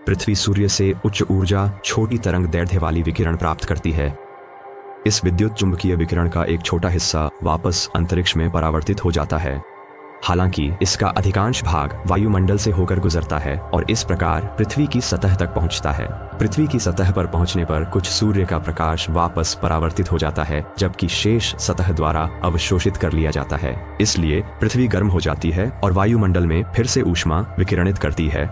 पृथ्वी सूर्य से उच्च ऊर्जा छोटी तरंग दैर्ध्य वाली विकिरण प्राप्त करती है। इस विद्युत चुंबकीय विकिरण का एक छोटा हिस्सा वापस अंतरिक्ष में परावर्तित हो जाता है। हालांकि इसका अधिकांश भाग वायुमंडल से होकर गुजरता है और इस प्रकार पृथ्वी की सतह तक पहुंचता है। पृथ्वी की सतह पर पहुंचने पर कुछ सूर्य का प्रकाश वापस परावर्तित हो जाता है, जबकि शेष सतह द्वारा अवशोषित कर लिया जाता है। इसलिए पृथ्वी गर्म हो जाती है और वायुमंडल में फिर से ऊष्मा विकिरणित करती है।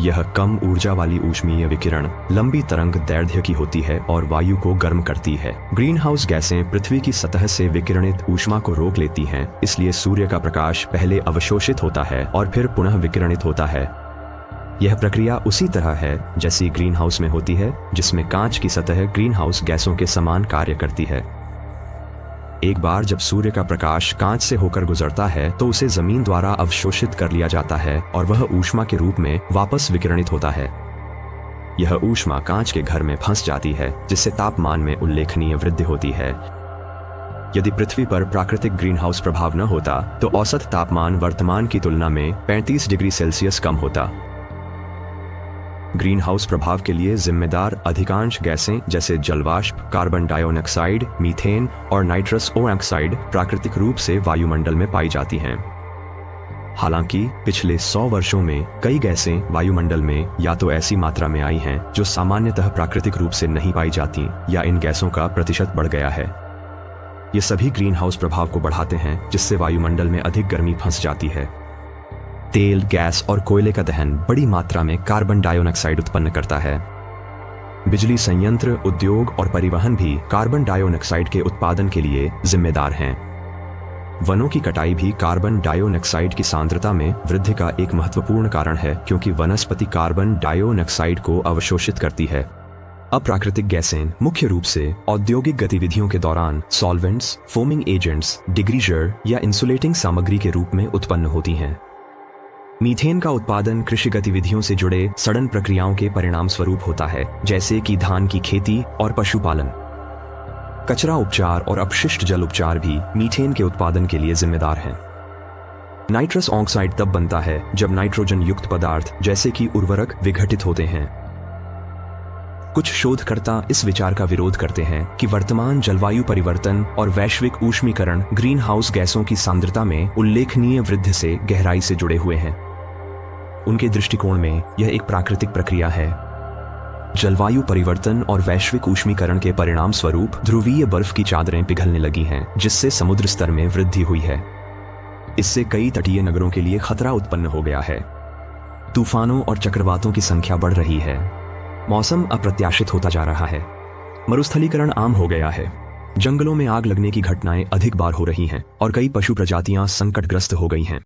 यह कम ऊर्जा वाली ऊष्मीय विकिरण लंबी तरंग दैर्ध्य की होती है और वायु को गर्म करती है। ग्रीन हाउस गैसें पृथ्वी की सतह से विकिरणित ऊष्मा को रोक लेती हैं, इसलिए सूर्य का प्रकाश पहले अवशोषित होता है और फिर पुनः विकिरणित होता है। यह प्रक्रिया उसी तरह है जैसी ग्रीन हाउस में होती है, जिसमें कांच की सतह ग्रीन हाउस गैसों के समान कार्य करती है। एक बार जब सूर्य का प्रकाश कांच से होकर गुजरता है तो उसे जमीन द्वारा अवशोषित कर लिया जाता है और वह ऊष्मा के रूप में वापस विकिरणित होता है। यह ऊष्मा कांच के घर में फंस जाती है, जिससे तापमान में उल्लेखनीय वृद्धि होती है। यदि पृथ्वी पर प्राकृतिक ग्रीन हाउस प्रभाव न होता तो औसत तापमान वर्तमान की तुलना में 35 डिग्री सेल्सियस कम होता। ग्रीन हाउस प्रभाव के लिए जिम्मेदार अधिकांश गैसें जैसे जलवाष्प, कार्बन डाइऑक्साइड, मीथेन और नाइट्रस ऑक्साइड प्राकृतिक रूप से वायुमंडल में पाई जाती हैं। हालांकि पिछले 100 वर्षों में कई गैसें वायुमंडल में या तो ऐसी मात्रा में आई हैं जो सामान्यतः प्राकृतिक रूप से नहीं पाई जाती, या इन गैसों का प्रतिशत बढ़ गया है। ये सभी ग्रीन हाउस प्रभाव को बढ़ाते हैं, जिससे वायुमंडल में अधिक गर्मी फंस जाती है। तेल, गैस और कोयले का दहन बड़ी मात्रा में कार्बन डाइऑक्साइड उत्पन्न करता है। बिजली संयंत्र, उद्योग और परिवहन भी कार्बन डाइऑक्साइड के उत्पादन के लिए जिम्मेदार हैं। वनों की कटाई भी कार्बन डाइऑक्साइड की सांद्रता में वृद्धि का एक महत्वपूर्ण कारण है, क्योंकि वनस्पति कार्बन डाइऑक्साइड को अवशोषित करती है। अप्राकृतिक गैसें मुख्य रूप से औद्योगिक गतिविधियों के दौरान सॉल्वेंट्स, फोमिंग एजेंट्स, डिग्रीजर या इंसुलेटिंग सामग्री के रूप में उत्पन्न होती हैं। मीथेन का उत्पादन कृषि गतिविधियों से जुड़े सड़न प्रक्रियाओं के परिणाम स्वरूप होता है, जैसे कि धान की खेती और पशुपालन। कचरा उपचार और अपशिष्ट जल उपचार भी मीथेन के उत्पादन के लिए जिम्मेदार हैं। नाइट्रस ऑक्साइड तब बनता है जब नाइट्रोजन युक्त पदार्थ जैसे कि उर्वरक विघटित होते हैं। कुछ शोधकर्ता इस विचार का विरोध करते हैं कि वर्तमान जलवायु परिवर्तन और वैश्विक ऊष्मीकरण ग्रीन हाउस गैसों की सांद्रता में उल्लेखनीय वृद्धि से गहराई से जुड़े हुए हैं। उनके दृष्टिकोण में यह एक प्राकृतिक प्रक्रिया है। जलवायु परिवर्तन और वैश्विक ऊष्मीकरण के परिणाम स्वरूप ध्रुवीय बर्फ की चादरें पिघलने लगी हैं, जिससे समुद्र स्तर में वृद्धि हुई है। इससे कई तटीय नगरों के लिए खतरा उत्पन्न हो गया है। तूफानों और चक्रवातों की संख्या बढ़ रही है। मौसम अप्रत्याशित होता जा रहा है। मरुस्थलीकरण आम हो गया है। जंगलों में आग लगने की घटनाएं अधिक बार हो रही हैं और कई पशु प्रजातियां संकटग्रस्त हो गई हैं।